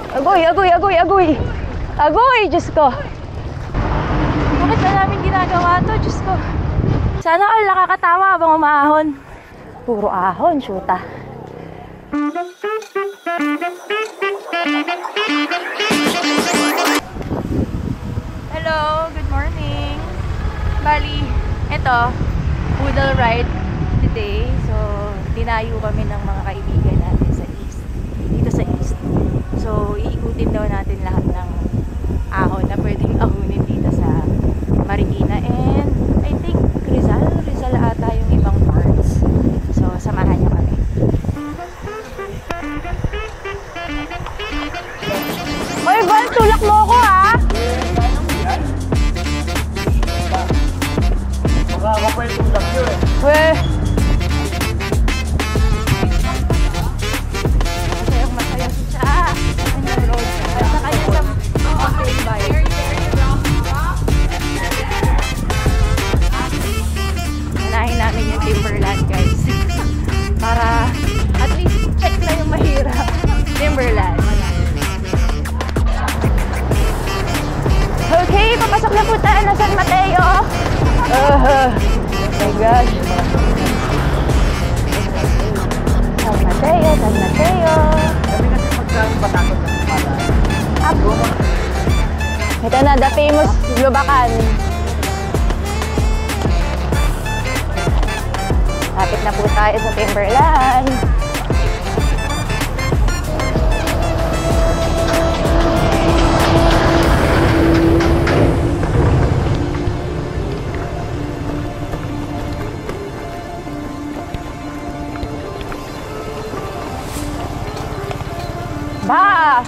Agoy, agoy, agoy, agoy. Agoy, Diyos ko. Bakit na namin ginagawa to, Diyos ko? Sana all nakakatawa habang umahon. Puro ahon, shoota. Hello, good morning. Bali, eto, poodle ride today. So, dinayo kami ng mga kaibigan natin sa east. Dito sa east. So, iikutin daw natin lahat ng ahon na pwedeng ahunin dito sa Marikina. And I think Rizal ata yung ibang parts. So, samahan niyo kami. Oy, Val, tulak mo ako ha! Makakapa yung tulak nyo eh. Weh! Masayang siya. Basta kanya sa mountain bike. Unahin namin yung Timberland, guys. Para at least check na yung mahirap. Timberland. Okay, papasok na po tayo na San Mateo. Oh my gosh. San Mateo, San Mateo. Kami kasi pagka-batakot ng pala. Apo. Ito na, the famous Lubacan. Lapit na po tayo sa Timberland. Ba!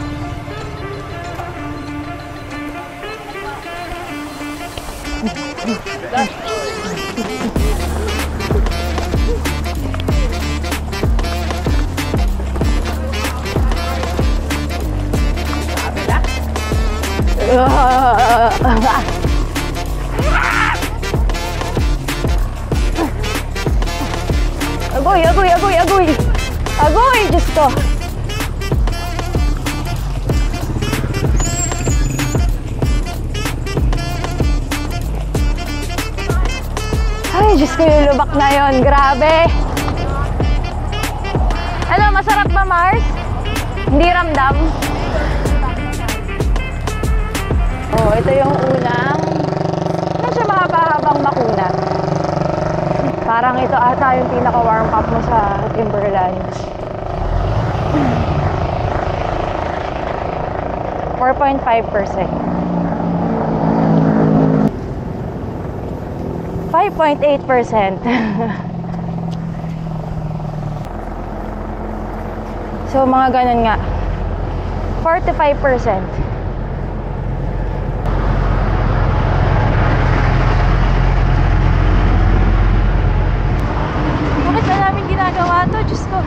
Agoy, agoy, agoy, agoy! Agoy, Diyos ko! Ay, Diyos ko, yung lubak na yun. Grabe! Ano, masarap ba, Mars? Hindi ramdam? Oh, ito yung unang medyo mahaba-habang bakuna. Parang ito ata yung pinaka-warm up mo sa Timberland. 4.5%. 5.8%. So, mga ganun nga. 45%. Bakit na namin ginagawa to? Diyos ko.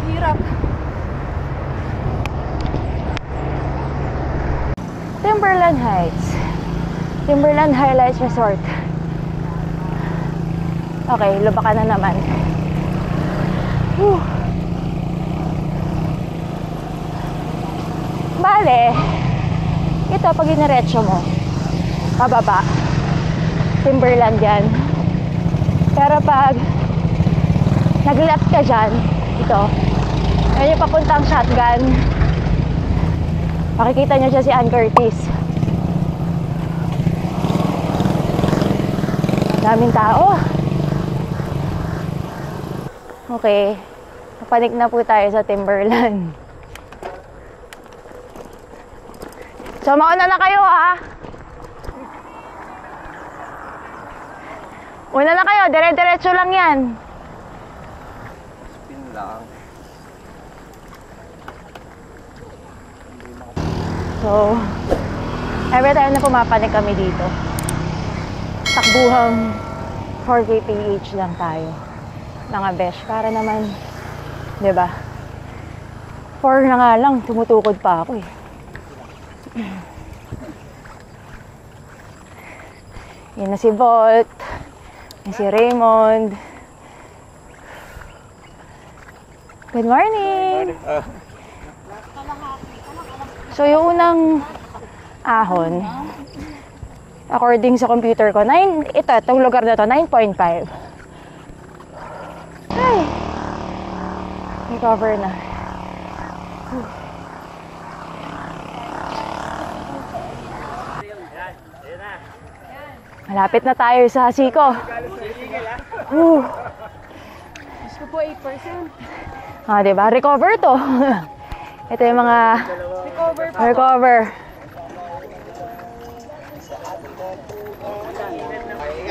Hirap. Timberland Heights. Timberland Highlights Resort. Okay, Lubacan na naman. Bale, ito pag iniretso mo, pababa, Timberland yan. Pero pag nag-left ka dyan, ito, yan yung papuntang Shotgun. Makikita nyo siya si Ann Curtis. Daming tao. Okay. Napanik na po tayo sa Timberland. So, mauna na kayo, ha? Una na kayo. Dire-diretso lang yan. Spin lang. So, every time na pumapanik kami dito, takbuhang 4 kph lang tayo. Mga besh, para naman, di ba? 4 na nga lang, tumutukod pa ako eh. Yan na si Volt, yan si Raymond. Good morning! So, yung unang ahon, according sa computer ko, itong lugar na to, 9.5. Ay! Recover na. Malapit na tayo sa Siko. Gusto po 8%. Ah, diba? Recover to. Ito yung mga recover.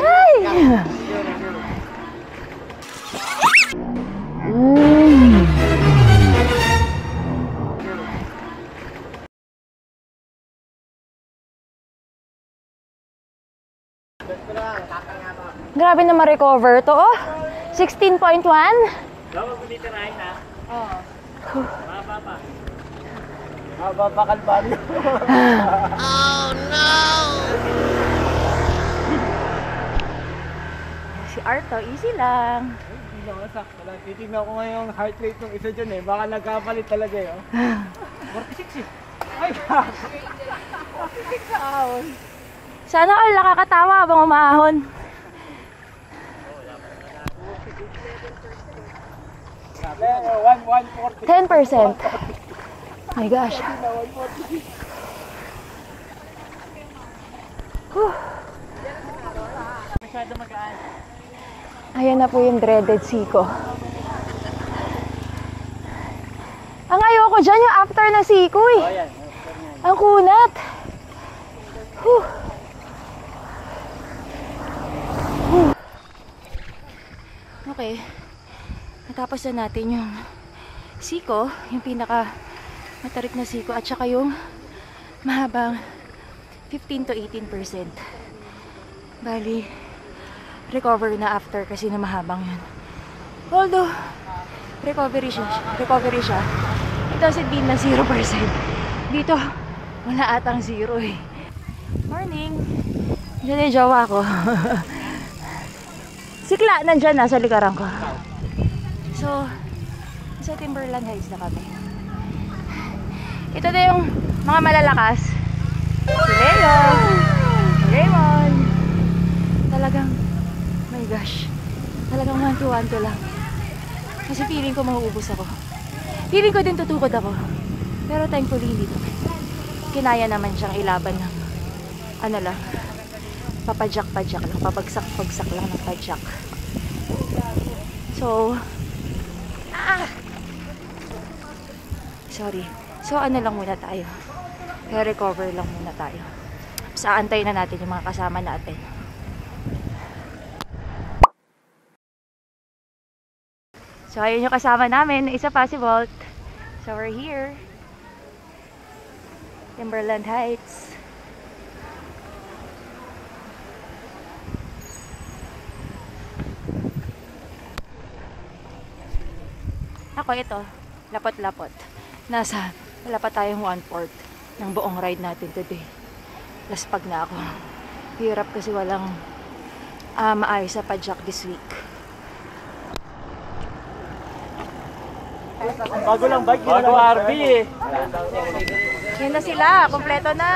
Ay! Grabe na ma-recover to, oh. 16.1. Dapat ko dito na na. Oo. Maba pa. Maba pa kalbaryo. Si Arto, easy lang. Hindi naman sakto lang. Titignan ko ngayon yung heart rate ng isa dyan eh. Baka nagkapalit talaga eh. Oh. 46 eh. Ay! 46 ahon. Sana all nakakatawa habang umahon. 10%. My gosh. Whew. Masyado magaan. Ayan na po yung dreaded Siko. Ang ayoko dyan yung after na Siko eh. Oh, yan. Ang kunat. Whew. Whew. Okay. Natapos na natin yung Siko, yung pinaka matarik na Siko, at saka yung mahabang 15 to 18%. Bali, recover na after kasi na mahabang yun. Although, recovery siya. It doesn't mean na 0%. Dito, wala atang 0 eh. Morning! Diyan yung jowa ko. Sikla, nandyan na sa likaran ko. So, sa Timberland Heights na kami. Ito na yung mga malalakas. Si Leo, si Raymond. Talagang, my gosh. Talagang wanto-wanto lang. Kasi feeling ko mauubos ako. Feeling ko din tutukod ako. Pero thankfully hindi naman. Kinaya naman siyang ilaban ng ano lang, papadyak-padyak lang, papagsak-pagsak lang ng padyak. So, sorry. So, ano lang muna tayo. Recover lang muna tayo. Sa antay na natin yung mga kasama natin. So, ayun yung kasama namin. Isa pa si Walt. So, we're here. Timberland Heights. Ako ito, lapot-lapot. Wala pa tayong 1/4 ng buong ride natin today. Laspag na ako. Hirap kasi walang maayos sa padjak this week. Bago lang bike, bago RV eh. Yun na sila, kompleto na.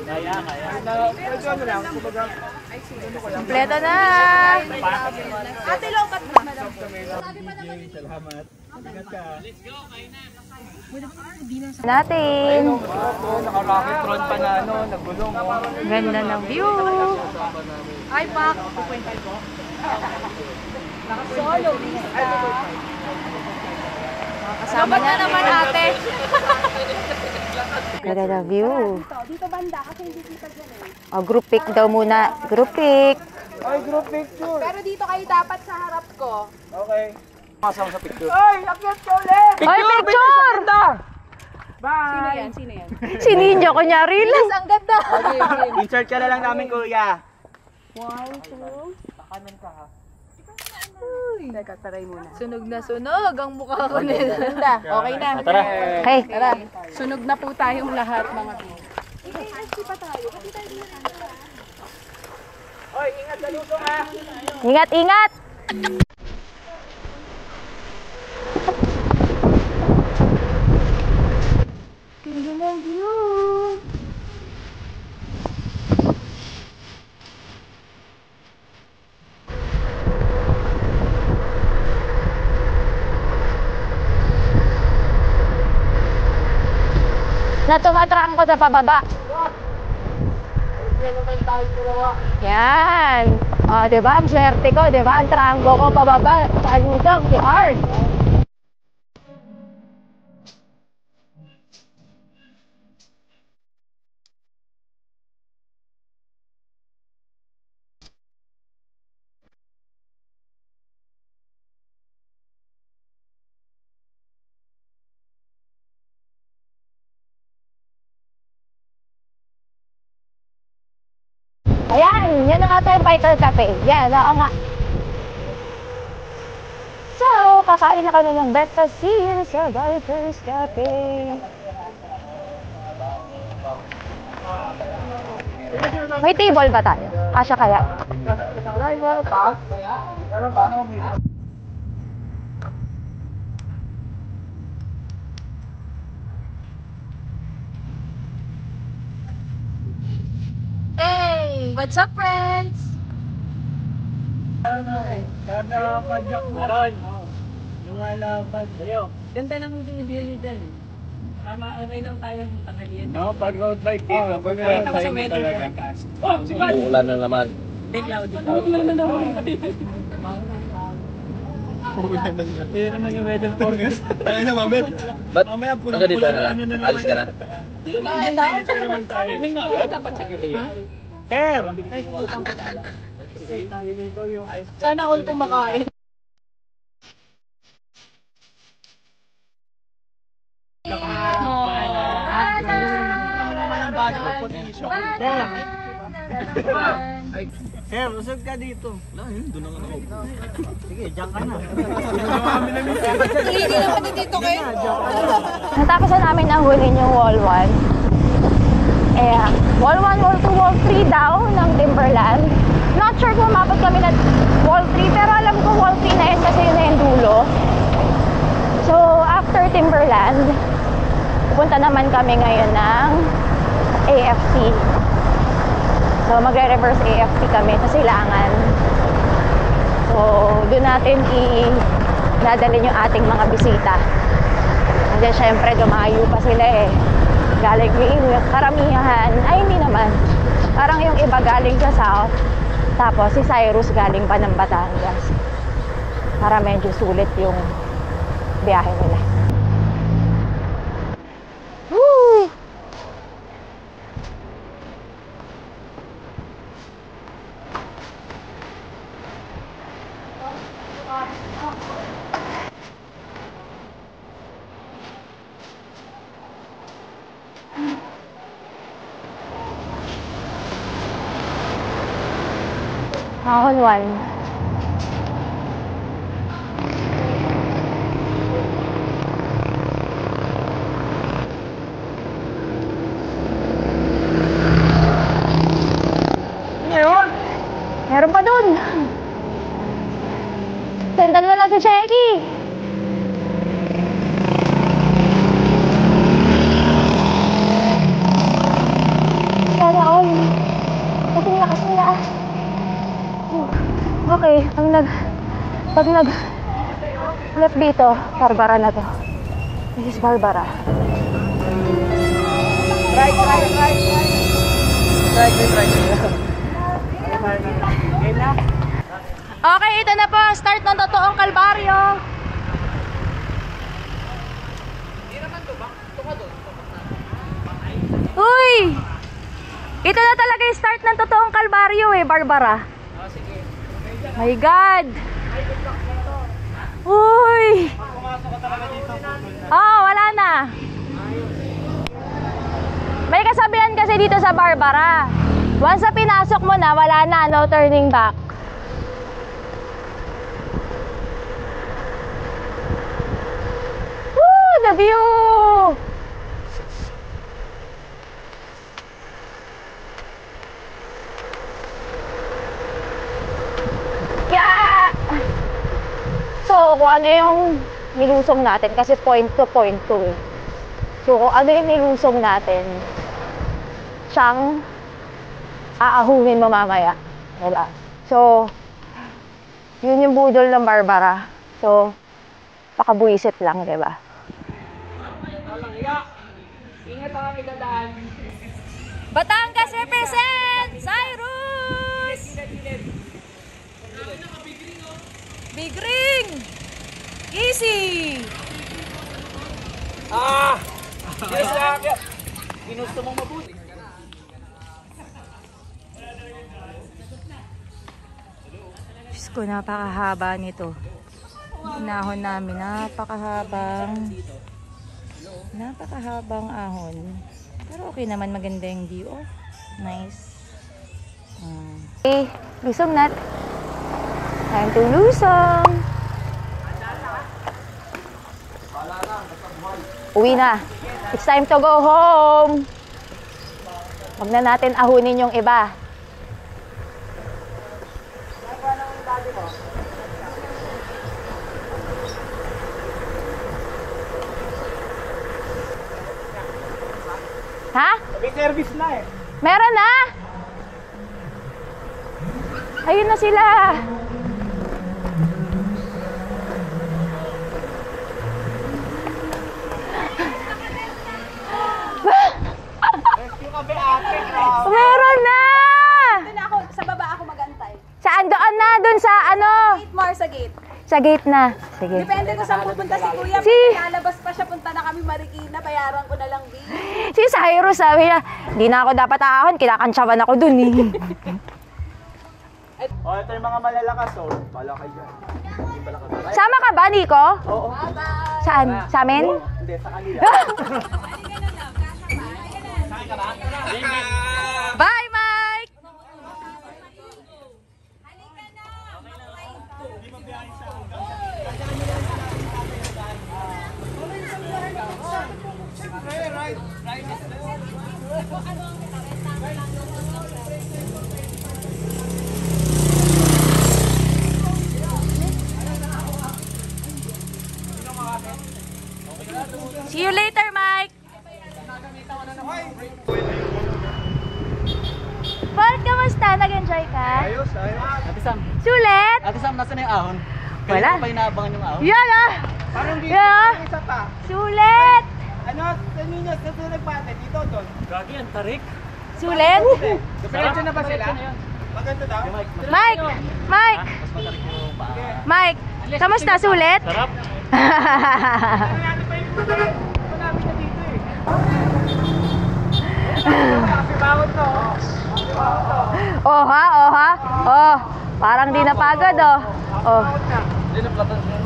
Kaya. Medyo ano lang, kumbaga. Kompleto na. Ate, lokat na. Salamat. Ingat ka. Natin. Naka-rocket tron pa na ano, nagulong. Ganda ng view. Ay, Pak. 2.5 po. Solo vista. Kasama na naman ate. Ganda ng view. Dito banda kasi hindi kita dyan eh. O, group pic daw muna. Group pic. Ay, group picture. Pero dito kayo dapat sa harap ko. Okay. Masama sa picture. Ay, akyat ka ulit! Ay, picture! Bye! Sino yan? Si Ninja, kunyari lang. Ang ganda. Insert ka na lang namin, kuya. 1, 2. Kanan ka ha. Teka, taray muna. Sunog na sunog ang mukha ko nila. Ganda. Okay na. Tara. Hey. Tara. Sunog na po tayong lahat, mga people. Oy, ingat sa luto ha. Ingat, ingat! na tumatrangko sa pababa. Yan. O, diba? Ang swerte ko, diba? Ang trangko ko pababa. Palutang, si Art. Ayan, yan ang ating Vital Cafe. Yan, oo nga. So, kakain na kami ng breakfast here sa Vital Cafe. May table ba tayo? Kasya kaya? Hey! What's up, friends? Padyak mo ron. Lumalapad sa'yo. Ganda ng video dyan. Tama, okay lang tayong tanghalian. No, pag road bike dito, pag Nakita ko sa time metro talaga. forecast. Oh, sige. Uulan na naman. Take loud. Uulan na naman. Hindi naman yung weather forecast. Tayo na, Mabel. Ba't? Mamaya, Hanggang dito na lang. Alis ka na. Dapat sa gilid. Ker! Sana all kumakain. Ker, usog ka dito. Doon na ako. Sige, diyan ka na. Natapos na namin ang hulin yung wall 1. Eh, wall 1, wall 2, wall 3 daw ng Timberland. Not sure kung umabot kami na wall 3, pero alam ko wall 3 na yun kasi yun na yung dulo. So, after Timberland, pupunta naman kami ngayon ng AFC. So, magre-reverse AFC kami sa Silangan. So, doon natin dadalhin yung ating mga bisita. Kasi syempre, dumayo pa sila eh. Galing yung karamihan, ay hindi naman. Parang yung iba galing sa South, tapos si Cyrus galing pa ng Batangas. Para medyo sulit yung biyahe nila. Woo! Ahon 1. Ngayon! Meron pa dun. Sendan mo lang si Checky. Sana all. Kasi na. Okay, pag nag left dito, Barbara na to. This is Barbara. Right. Okay, ito na po ang start ng totoong kalbaryo. Uy! Ito na talaga yung start ng totoong kalbaryo eh, Barbara. My God! Uy! Oh, wala na. May kasabihan kasi dito sa Barbara. Once na pinasok mo na, wala na, no turning back. Woo! The view! Yeah! So, kung ano yung nilusong natin, kasi point to eh. So, kung ano yung nilusong natin, siyang aahumin mo mamaya. Diba? So, yun yung budol ng Barbara. So, pakabuisit lang, diba? Ingat ang kami dadaan. Batangas represent! Cyrus! Big ring! Easy! Yes, akit. Ginusto mong mabuti. Diyos ko, napakahaba nito. Inahon namin, napakahabang ahon. Pero okay naman, maganda yung view. Oh, nice. Okay, lusong nat. Time to lusong. Uwi na. It's time to go home. Huwag na natin ahunin yung iba. Ha? May service na eh. Meron na! Ayun na sila! Rescue kami ate. Meron na! Sa baba ako magantay. Saan doon na? Doon sa ano? Gate more sa gate. Sa gate na. Sige. Depende kung saan pupunta si Kuya. Si- Lalabas pa siya, punta na kami Marikina, bayaran ko na lang din. Si Cyrus sabi niya, hindi na ako dapat ahon, kinakantsawan ako dun eh. O, ito yung mga malalakas. O, pala kayo dyan. Hindi pala kami. Sama ka ba, Nico? Oo. Saan? Sa amin? Hindi, sa kanila. Bye, Mike! See you later, Mike! Paul, kamusta? Nag-enjoy ka? Ayos, ayos. Ate Sam. Sulit? Ate Sam, nasa na yung ahon? Wala. Kanina pa inaabangan yung ahon? Yan ah! Parang dito, Yeah. yung isa pa. Sulit! Ano, sa ninyo, sa nagpate, dito, doon. Gagi, ang tarik. Sulit? Diretso na ba sila? Maganda daw? Mike! Mike! Mas matarik yung paa. Mike! Kamusta? Sulit? Sarap. Nangyari pa yung namin na dito eh. Kasi bawat to. Oh ha? Oh ha? Oh, parang di napagod oh. Oh. Hindi na platan siya.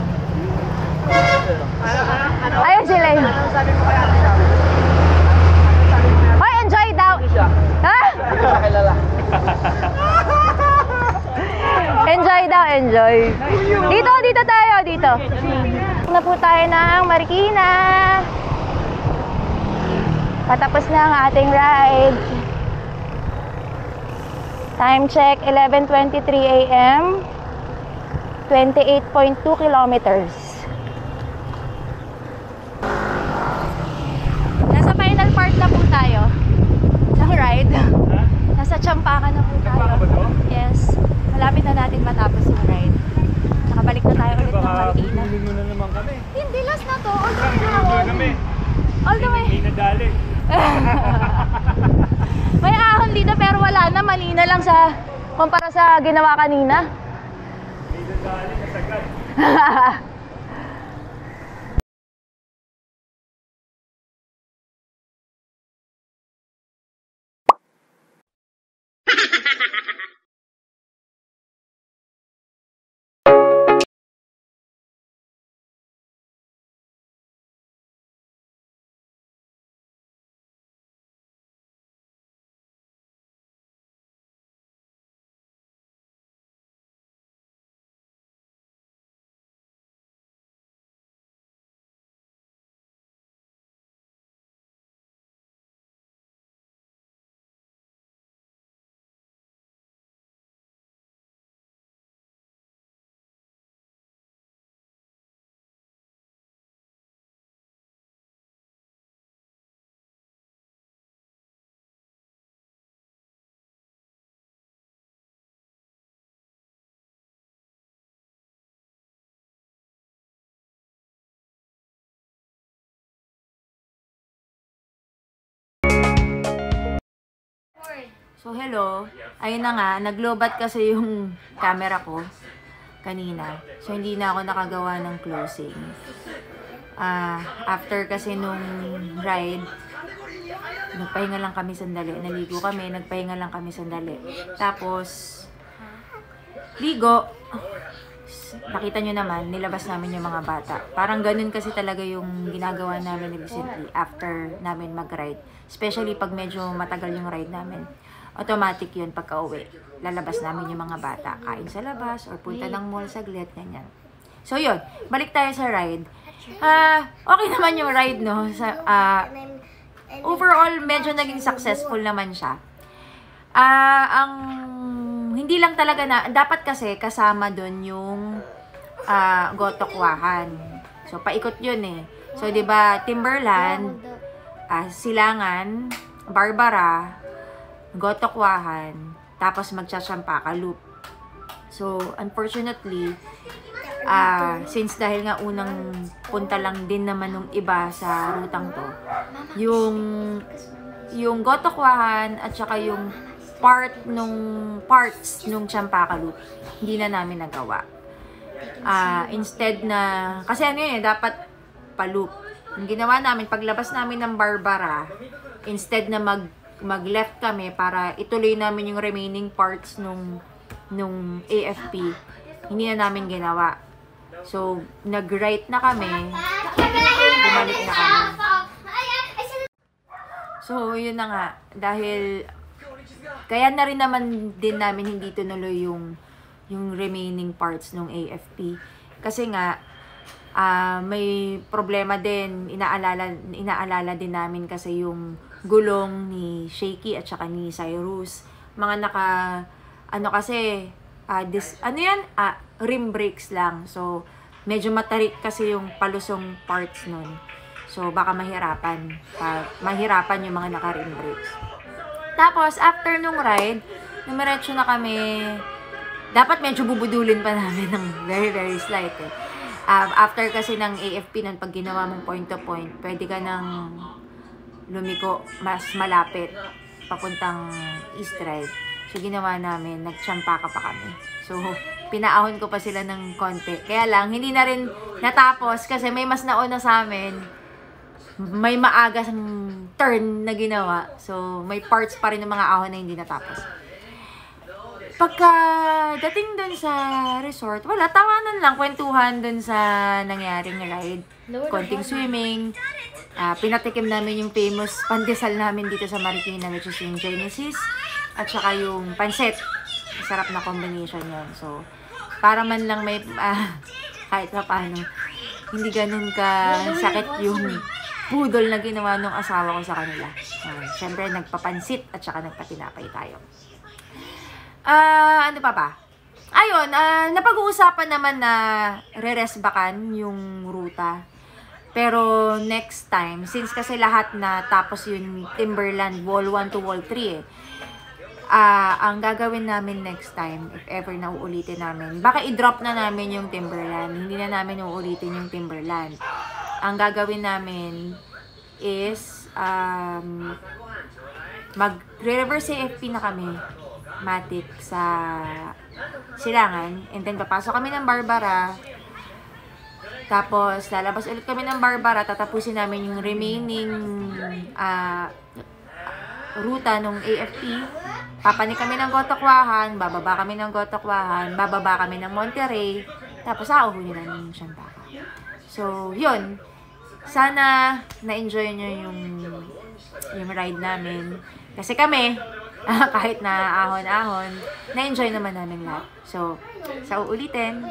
Ayun sila yun. Ano sabi mo kaya? Hoy, enjoy daw! Ha? Kilala. Enjoy daw, enjoy. Dito, dito tayo, dito. Na po tayo ng Marikina. Patapos na ang ating ride. Time check, 11:23 a.m. 28.2 kilometers. Nasa final part na po tayo ng ride. Nasa Champakan na po tayo. Yes. Malapit na natin matapos yung ride. Nakabalik na tayo ulit ng Marikina. Huling mo na naman kami. Hindi, last na to. All the way na ahon. All the way. May nadali. May ahon dito pero wala na. Mali na lang sa kumpara sa ginawa kanina. May nadali, nasagad. So, hello. Ayun na nga, naglobat kasi yung camera ko kanina. So, hindi na ako nakagawa ng closing. After kasi nung ride, nagpahinga lang kami sandali. Naligo kami, nagpahinga lang kami sandali. Tapos, ligo. Nakita nyo naman, nilabas namin yung mga bata. Parang ganun kasi talaga yung ginagawa namin recently after namin mag-ride. Especially pag medyo matagal yung ride namin. Automatic yun pagka uwi. Lalabas namin yung mga bata. Kain sa labas or punta ng mall saglit, ganyan. So yun, balik tayo sa ride. Okay naman yung ride, no? Overall, medyo naging successful naman siya. Ang hindi lang talaga na, dapat kasi kasama dun yung Gotokwahan. So, paikot yun eh. So, di ba Timberland, Silangan, Barbara, Gotokwahan, tapos magsasampaka loop. So, unfortunately, since dahil nga unang punta lang din naman nung iba sa rutang to, yung Gotokwahan at saka yung parts nung Champaka Loop, hindi na namin nagawa. Instead na, kasi ano yun dapat pa-loop. Yung ginawa namin, paglabas namin ng Barbara, instead na mag-left kami para ituloy namin yung remaining parts nung AFP, hindi na namin ginawa. So, nag-right na kami, bumalik na kami. So, yun na nga, dahil kaya na rin naman din namin hindi tuloy yung remaining parts ng AFP. Kasi nga, may problema din, inaalala din namin kasi yung gulong ni Shaky at saka ni Cyrus. Mga rim brakes lang. So, medyo matarik kasi yung palusong parts nun. So, baka mahirapan yung mga naka-rim brakes. Tapos, after nung ride, numiretso na kami. Dapat medyo bubudulin pa namin ng very, very slight eh. After kasi ng AFP nun, pag ginawa mong point-to-point, pwede ka nang lumiko mas malapit papuntang East Drive. So, ginawa namin, nagtsampaka pa kami. So, pinaahon ko pa sila ng konti. Kaya lang, hindi na rin natapos kasi may mas nauna sa amin. May maaga turn na ginawa. So, may parts pa rin ng mga ahon na hindi natapos. Pagka dating dun sa resort, wala, tawanan lang, kwentuhan dun sa nangyaring ride. Konting swimming. Pinatikim namin yung famous pandesal namin dito sa Marikina, which is yung Genesis. At saka yung pansit. Sarap na combination yun. So, para man lang may, kahit pa paano, hindi ganun ka sakit yung budol na ginawa ng asawa ko sa kanila. Siyempre, nagpapansit at saka nagpatinapay tayo. Ano pa ba? Ayun, napag-uusapan naman na re-resbakan yung ruta. Pero next time, since kasi lahat na tapos yung Timberland Wall 1 to Wall 3 eh, ang gagawin namin next time, if ever na uulitin namin, baka i-drop na namin yung Timberland. Hindi na namin uulitin yung Timberland. Ang gagawin namin is mag-reverse AFP na kami, matic, sa Silangan, and then papasok kami ng Barbara, tapos lalabas ulit kami ng Barbara, tatapusin namin yung remaining ruta ng AFP, papanik kami ng Gotokwahan, bababa kami ng Gotokwahan, bababa kami ng Monterey, tapos uuhunin namin yung Champaka. So, yun. Sana na-enjoy nyo yung ride namin. Kasi kami, kahit na ahon-ahon, na-enjoy naman namin lahat. So, sa uulitin,